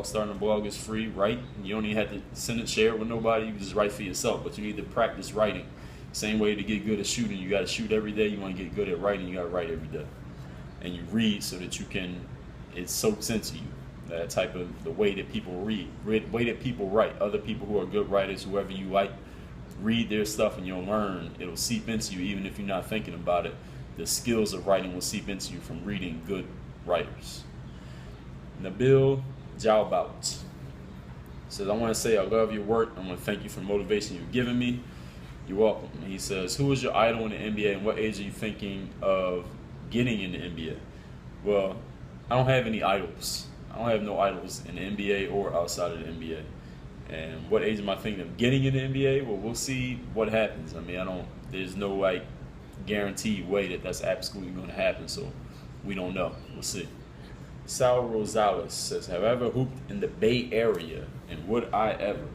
Starting a blog is free. Write. You don't even have to send it, share it with nobody. You can just write for yourself, but you need to practice writing. Same way to get good at shooting. You got to shoot every day. You want to get good at writing, you got to write every day. And you read so that it soaks into you. That type of the way that people read, the way that people write. Other people who are good writers, whoever you like, read their stuff and you'll learn. It'll seep into you even if you're not thinking about it. The skills of writing will seep into you from reading good writers. Nabil Jalbout says, I want to say I love your work. I want to thank you for the motivation you've given me. You're welcome. He says, who is your idol in the NBA and what age are you thinking of getting in the NBA? Well, I don't have any idols. I don't have no idols in the NBA or outside of the NBA. And what age am I thinking of getting in the NBA? Well, we'll see what happens. I mean, there's no like guaranteed way that that's absolutely going to happen. So we don't know. We'll see. Sal Rosales says, have I ever hooped in the Bay Area and would I ever?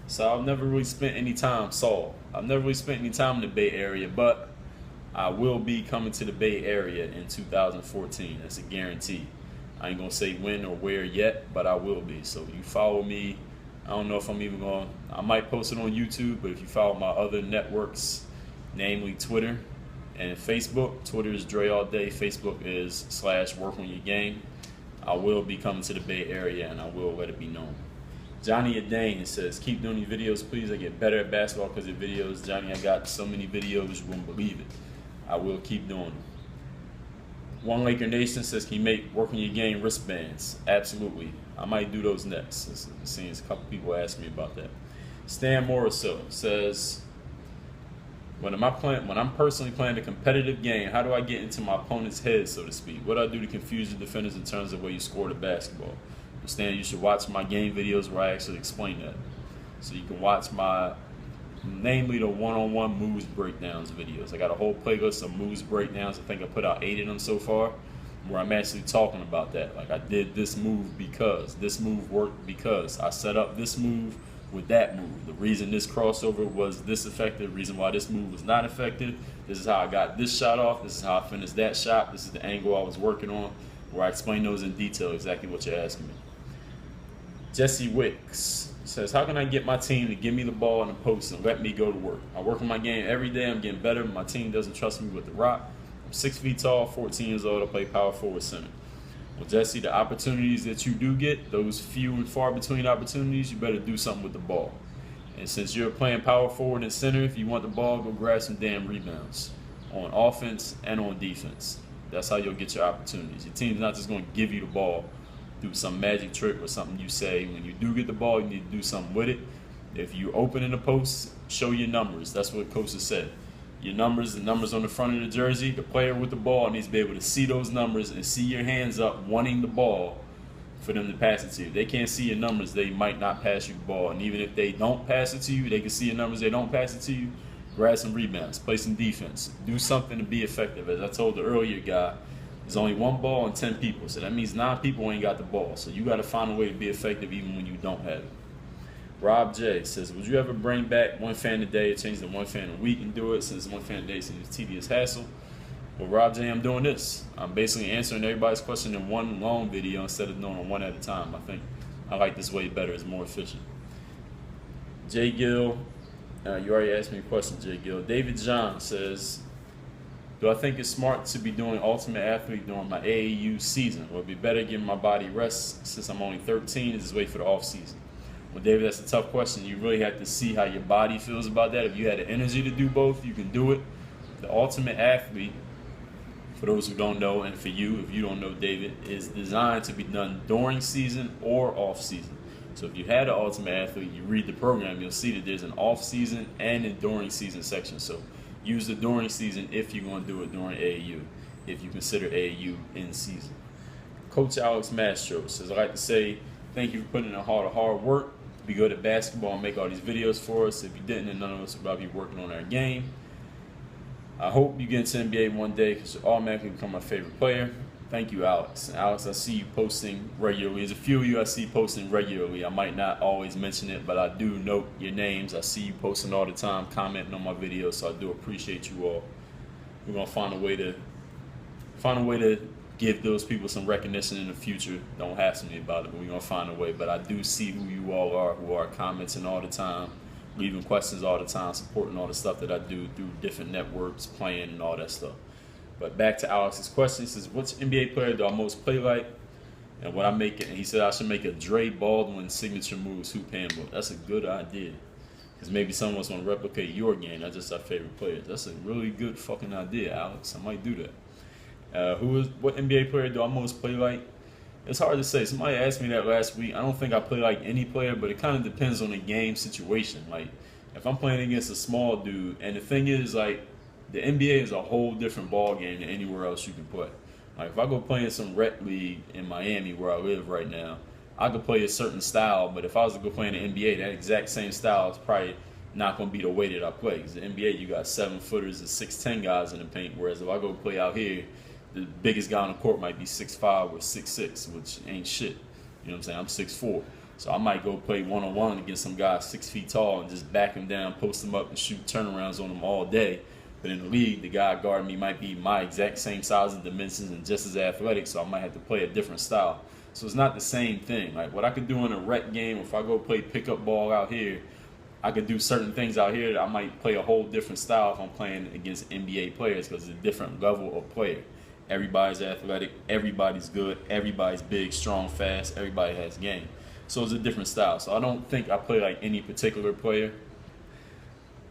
So I've never really spent any time, I've never really spent any time in the Bay Area, but I will be coming to the Bay Area in 2014. That's a guarantee. I ain't going to say when or where yet, but I will be. So you follow me. I don't know if I'm even going to, I might post it on YouTube, but if you follow my other networks, namely Twitter and Facebook, Twitter is Dre All Day, Facebook is /work on your game. I will be coming to the Bay Area and I will let it be known. Johnny Adane says, keep doing these videos, please. I get better at basketball because of videos. Johnny, I got so many videos, you won't believe it. I will keep doing them. One Laker Nation says, can you make work on your game wristbands? Absolutely. I might do those next. I've seen a couple people ask me about that. Stan Morriso says, when I'm personally playing a competitive game, how do I get into my opponent's head, so to speak? What do I do to confuse the defenders in terms of where you score the basketball? Stan, you should watch my game videos where I actually explain that. So you can watch namely the one-on-one moves breakdowns videos. I got a whole playlist of moves breakdowns. I think I put out 8 of them so far, where I'm actually talking about that. Like, I did this move because, this move worked because, I set up this move with that move. The reason this crossover was this effective, the reason why this move was not effective, this is how I got this shot off, this is how I finished that shot, this is the angle I was working on, where I explain those in detail, exactly what you're asking me. Jesse Wicks says, how can I get my team to give me the ball in the post and let me go to work? I work on my game every day. I'm getting better. My team doesn't trust me with the rock. I'm 6 feet tall, 14 years old. I play power forward center. Well, Jesse, the opportunities that you do get, those few and far between opportunities, you better do something with the ball. And since you're playing power forward and center, if you want the ball, go grab some damn rebounds on offense and on defense. That's how you'll get your opportunities. Your team's not just going to give you the ball through some magic trick or something you say. When you do get the ball, you need to do something with it. If you open in the post, show your numbers. That's what coaches said. Your numbers, the numbers on the front of the jersey, the player with the ball needs to be able to see those numbers and see your hands up wanting the ball for them to pass it to you. If they can't see your numbers, they might not pass you the ball. And even if they don't pass it to you, they can see your numbers, they don't pass it to you, grab some rebounds, play some defense, do something to be effective. As I told the earlier guy, there's only 1 ball and 10 people, so that means 9 people ain't got the ball. So you got to find a way to be effective even when you don't have it. Rob J says, would you ever bring back 1 fan a day or change the 1 fan a week and do it since 1 fan a day seems a tedious hassle? Well, Rob J, I'm doing this. I'm basically answering everybody's question in one long video instead of doing them 1 at a time. I think I like this way better. It's more efficient. Jay Gill, you already asked me a question, Jay Gill. David John says, do I think it's smart to be doing Ultimate Athlete during my AAU season? Would it be better giving my body rest since I'm only 13 and just wait for the off season? Well, David, that's a tough question. You really have to see how your body feels about that. If you had the energy to do both, you can do it. The Ultimate Athlete, for those who don't know, and for you, if you don't know, David, is designed to be done during season or off season. So if you had an Ultimate Athlete, you read the program, you'll see that there's an off season and a during season section. So use the during season if you're going to do it during AAU, if you consider AAU in season. Coach Alex Mastro says, I'd like to say thank you for putting in a lot of hard work to be good at basketball and make all these videos for us. If you didn't, then none of us would probably be working on our game. I hope you get into NBA one day because you'll automatically become my favorite player. Thank you, Alex. And Alex, I see you posting regularly. There's a few of you I see posting regularly. I might not always mention it, but I do note your names. I see you posting all the time, commenting on my videos, so I do appreciate you all. We're gonna find a way to give those people some recognition in the future. Don't hassle me about it, but we're gonna find a way. But I do see who you all are, who are commenting all the time, leaving questions all the time, supporting all the stuff that I do through different networks, playing and all that stuff. But back to Alex's question, he says, which NBA player do I most play like? And what I make it, and he said I should make a Dre Baldwin signature moves hoop handbook. That's a good idea. Because maybe someone wants to replicate your game, not just our favorite players. That's a really good fucking idea, Alex. I might do that. What NBA player do I most play like? It's hard to say. Somebody asked me that last week. I don't think I play like any player, but it kind of depends on the game situation. Like, if I'm playing against a small dude, and the thing is, like, the NBA is a whole different ball game than anywhere else you can play. Like, if I go play in some rec league in Miami where I live right now, I could play a certain style, but if I was to go play in the NBA, that exact same style is probably not going to be the way that I play. Because the NBA, you got 7-footers and 6'10" guys in the paint, whereas if I go play out here, the biggest guy on the court might be 6'5" or 6'6", which ain't shit. You know what I'm saying? I'm 6'4". So I might go play one-on-one against some guy 6 feet tall and just back him down, post him up, and shoot turnarounds on him all day. But in the league, the guy guarding me might be my exact same size and dimensions and just as athletic, so I might have to play a different style. So it's not the same thing. Like, what I could do in a rec game, if I go play pickup ball out here, I could do certain things out here that I might play a whole different style if I'm playing against NBA players, because it's a different level of player. Everybody's athletic, everybody's good, everybody's big, strong, fast, everybody has game. So it's a different style. So I don't think I play like any particular player.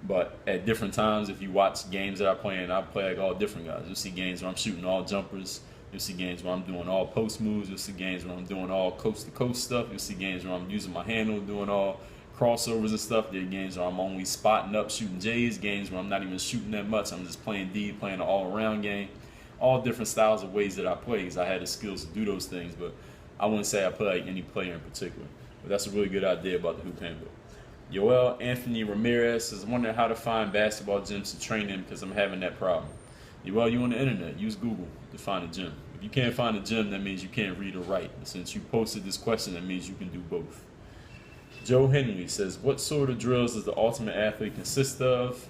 But at different times, if you watch games that I play in, I play like all different guys. You'll see games where I'm shooting all jumpers. You'll see games where I'm doing all post moves. You'll see games where I'm doing all coast-to-coast stuff. You'll see games where I'm using my handle, doing all crossovers and stuff. There are games where I'm only spotting up, shooting J's. Games where I'm not even shooting that much. I'm just playing D, playing an all-around game. All different styles of ways that I play, because I had the skills to do those things. But I wouldn't say I play like any player in particular. But that's a really good idea about the hoop handbook. Yoel Anthony Ramirez is wondering how to find basketball gyms to train in because I'm having that problem. Yoel, you on the internet. Use Google to find a gym. If you can't find a gym, that means you can't read or write. And since you posted this question, that means you can do both. Joe Henry says, what sort of drills does the ultimate athlete consist of?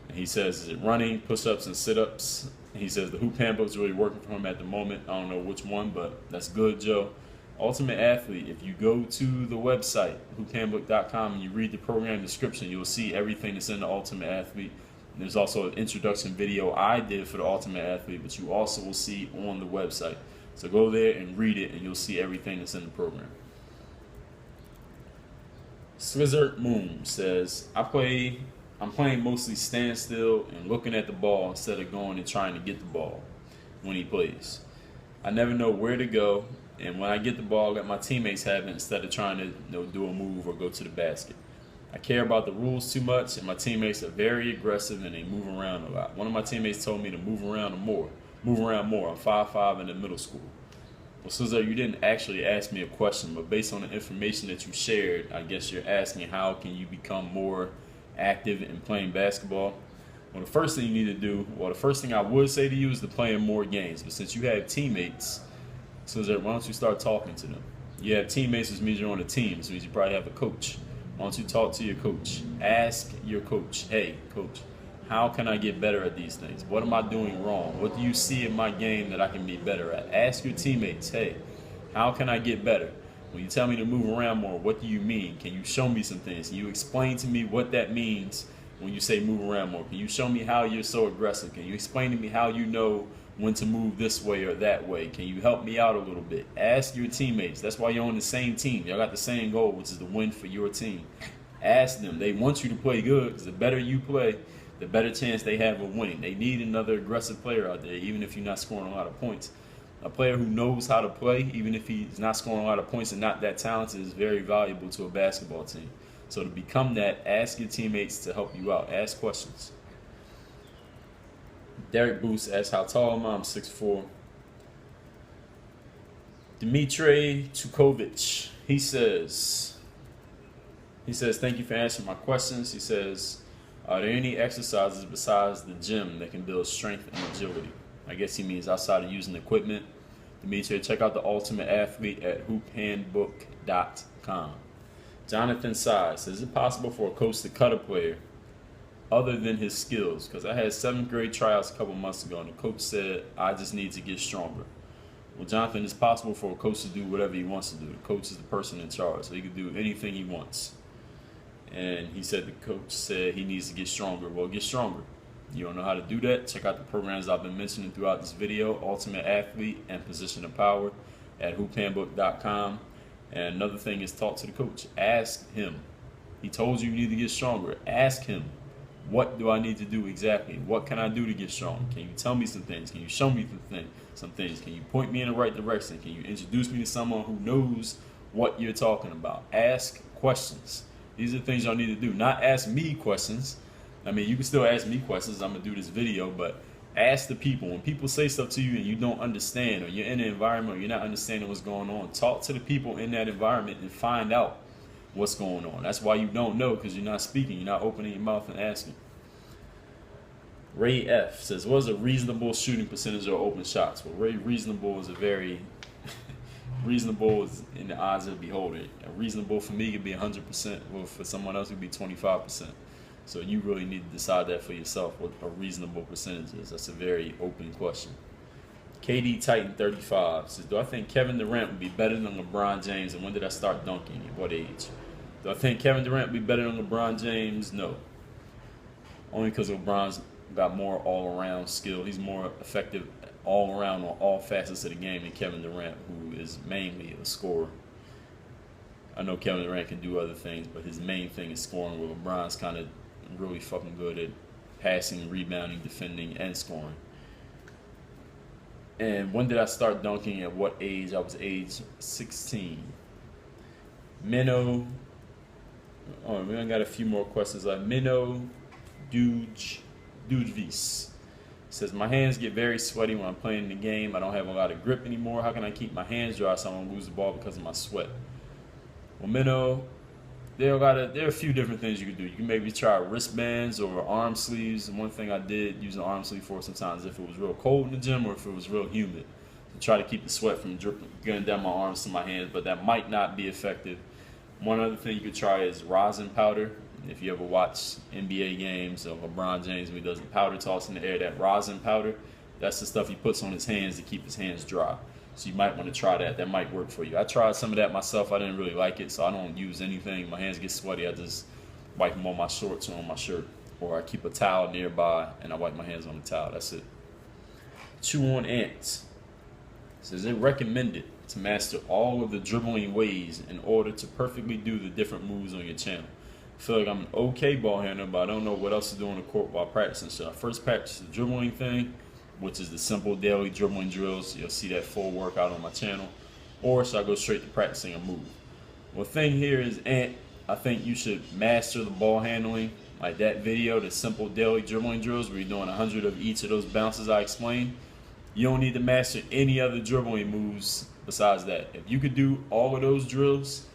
And he says, is it running, push-ups, and sit-ups? And he says the hoop handbook is really working for him at the moment. I don't know which one, but that's good, Joe. Ultimate Athlete, if you go to the website, hoophandbook.com, and you read the program description, you'll see everything that's in the Ultimate Athlete. And there's also an introduction video I did for the Ultimate Athlete, but you also will see on the website. So go there and read it, and you'll see everything that's in the program. Slizzard Moon says, I'm playing mostly standstill and looking at the ball instead of going and trying to get the ball when he plays. I never know where to go. And when I get the ball, I let my teammates have it instead of trying to do a move or go to the basket. I care about the rules too much, and my teammates are very aggressive and they move around a lot. One of my teammates told me to move around more. I'm 5'5" in the middle school. Well, Suzo, you didn't actually ask me a question, but based on the information that you shared, I guess you're asking how can you become more active in playing basketball. Well, the first thing you need to do, the first thing I would say to you is to play in more games. But since you have teammates, so why don't you start talking to them? You have teammates, which means you're on a team. Which means you probably have a coach. Why don't you talk to your coach? Ask your coach, hey, coach, how can I get better at these things? What am I doing wrong? What do you see in my game that I can be better at? Ask your teammates, hey, how can I get better? When you tell me to move around more, what do you mean? Can you show me some things? Can you explain to me what that means when you say move around more? Can you show me how you're so aggressive? Can you explain to me how you know when to move this way or that way? Can you help me out a little bit? Ask your teammates. That's why you're on the same team. Y'all got the same goal, which is to win for your team. Ask them. They want you to play good, because the better you play, the better chance they have of winning. They need another aggressive player out there, even if you're not scoring a lot of points. A player who knows how to play, even if he's not scoring a lot of points and not that talented, is very valuable to a basketball team. So to become that, ask your teammates to help you out. Ask questions. Derek Boost asks, how tall am I? I'm 6'4". Dmitry Tukovic, he says, thank you for answering my questions. He says, are there any exercises besides the gym that can build strength and agility? I guess he means outside of using equipment. Dimitri, check out the Ultimate Athlete at hoophandbook.com. Jonathan Size, is it possible for a coach to cut a player other than his skills? Because I had 7th grade tryouts a couple months ago, and the coach said, I just need to get stronger. Well, Jonathan, it's possible for a coach to do whatever he wants to do. The coach is the person in charge, so he can do anything he wants. And he said the coach said he needs to get stronger. Well, get stronger. You don't know how to do that? Check out the programs I've been mentioning throughout this video, Ultimate Athlete and Position of Power at hoophandbook.com. And another thing is talk to the coach. Ask him. He told you you need to get stronger. Ask him, What do I need to do exactly? What can I do to get strong? Can you tell me some things? Can you show me some things? Can you point me in the right direction? Can you introduce me to someone who knows what you're talking about? Ask questions. These are things y'all need to do. Not ask me questions. I mean, you can still ask me questions. I'm going to do this video, but ask the people. When people say stuff to you and you don't understand, or you're in an environment or you're not understanding what's going on, talk to the people in that environment and find out what's going on. That's why you don't know, because you're not speaking. You're not opening your mouth and asking. Ray F says, what is a reasonable shooting percentage of open shots? Well, Ray, reasonable is a very reasonable is in the eyes of the beholder. Reasonable for me could be 100%, well, for someone else it could be 25%. So you really need to decide that for yourself, what a reasonable percentage is. That's a very open question. KD Titan 35 says, do I think Kevin Durant would be better than LeBron James, and when did I start dunking? At what age? Do I think Kevin Durant would be better than LeBron James? No. Only because LeBron's got more all-around skill. He's more effective all-around on all facets of the game than Kevin Durant, who is mainly a scorer. I know Kevin Durant can do other things, but his main thing is scoring, where LeBron's kind of really fucking good at passing, rebounding, defending, and scoring. And when did I start dunking? At what age? I was age 16. Minnow. Oh, we only got a few more questions. Like Minnow Dudvis says, my hands get very sweaty when I'm playing the game. I don't have a lot of grip anymore. How can I keep my hands dry so I don't lose the ball because of my sweat? Well, Minnow, there are a few different things you can do. You can maybe try wristbands or arm sleeves. And one thing I did use an arm sleeve for sometimes, if it was real cold in the gym or if it was real humid, to try to keep the sweat from dripping, getting down my arms to my hands, but that might not be effective. One other thing you could try is rosin powder. If you ever watch NBA games of LeBron James when he does the powder toss in the air, that rosin powder, that's the stuff he puts on his hands to keep his hands dry. So you might want to try that. That might work for you. I tried some of that myself. I didn't really like it, so I don't use anything. My hands get sweaty. I just wipe them on my shorts or on my shirt. Or I keep a towel nearby, and I wipe my hands on the towel. That's it. Chew on Ants says, it recommended to master all of the dribbling ways in order to perfectly do the different moves on your channel. I feel like I'm an okay ball handler, but I don't know what else to do on the court while practicing. So I first practice the dribbling thing, which is the simple daily dribbling drills. You'll see that full workout on my channel. Or should I go straight to practicing a move? Well, the thing here is, Ant, I think you should master the ball handling. Like that video, the simple daily dribbling drills where you're doing 100 of each of those bounces I explained. You don't need to master any other dribbling moves besides that. If you could do all of those drills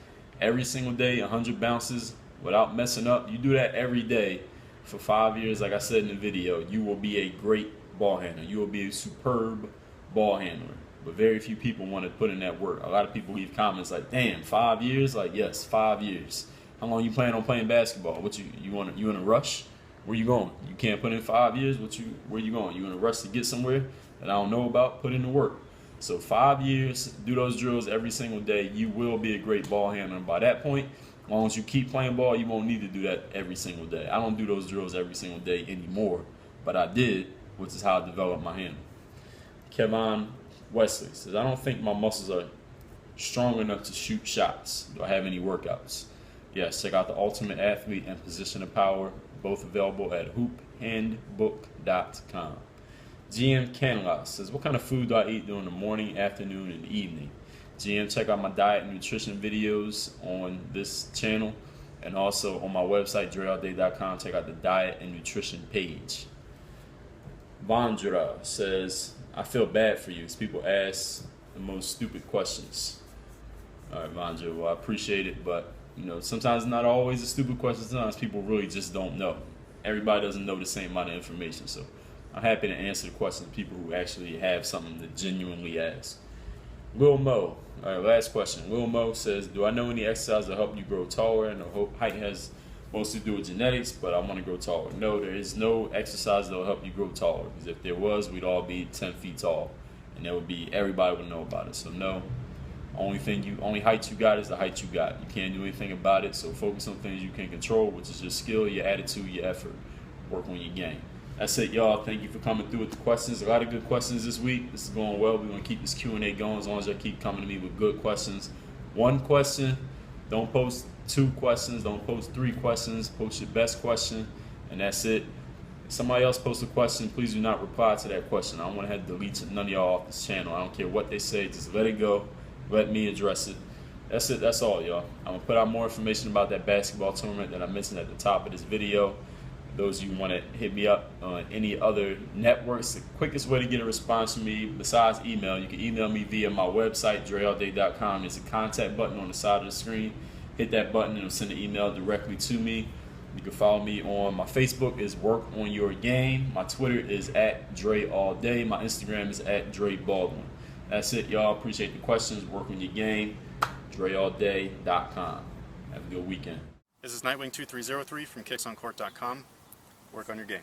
every single day, 100 bounces without messing up, you do that every day for 5 years, like I said in the video, you will be a great ball handler. You will be a superb ball handler. But very few people want to put in that work. A lot of people leave comments like, damn, 5 years? Like, yes, 5 years. How long you plan on playing basketball? What you in a rush? Where you going? You can't put in 5 years? Where you going? You in a rush to get somewhere that I don't know about? Put in the work. So 5 years, do those drills every single day. You will be a great ball handler. And by that point, as long as you keep playing ball, you won't need to do that every single day. I don't do those drills every single day anymore, but I did, which is how I developed my handle. Kevin Wesley says, I don't think my muscles are strong enough to shoot shots. Do I have any workouts? Yes, check out the Ultimate Athlete and Position of Power, both available at hoophandbook.com. GM Canlas says, what kind of food do I eat during the morning, afternoon, and evening? GM, check out my diet and nutrition videos on this channel, and also on my website, drealday.com. Check out the diet and nutrition page. Vandra says, I feel bad for you because people ask the most stupid questions. All right, Vandra, well, I appreciate it, but you know, sometimes not always a stupid question. Sometimes people really just don't know. Everybody doesn't know the same amount of information, so I'm happy to answer the questions of people who actually have something to genuinely ask. Lil Mo, all right, last question. Lil Mo says, do I know any exercise that help you grow taller? And I hope height has mostly to do with genetics, but I want to grow taller. No, there is no exercise that will help you grow taller, because if there was, we'd all be 10 feet tall, and there would be, everybody would know about it. So no, only height you got is the height you got. You can't do anything about it, so focus on things you can control, which is your skill, your attitude, your effort. Work on your game. That's it, y'all. Thank you for coming through with the questions. A lot of good questions this week. This is going well. We're going to keep this Q&A going as long as y'all keep coming to me with good questions. One question. Don't post 2 questions. Don't post 3 questions. Post your best question. And that's it. If somebody else posts a question, please do not reply to that question. I don't want to have to delete none of y'all off this channel. I don't care what they say. Just let it go. Let me address it. That's it. That's all, y'all. I'm going to put out more information about that basketball tournament that I mentioned at the top of this video. Those of you who want to hit me up on any other networks, the quickest way to get a response from me besides email, you can email me via my website, dreallday.com. There's a contact button on the side of the screen. Hit that button and it'll send an email directly to me. You can follow me on my Facebook is Work On Your Game. My Twitter is at Dre All Day. My Instagram is at Dre Baldwin. That's it, y'all. Appreciate the questions. Work on your game. DreAllDay.com. Have a good weekend. This is Nightwing 2303 from kicksoncourt.com. Work on your game.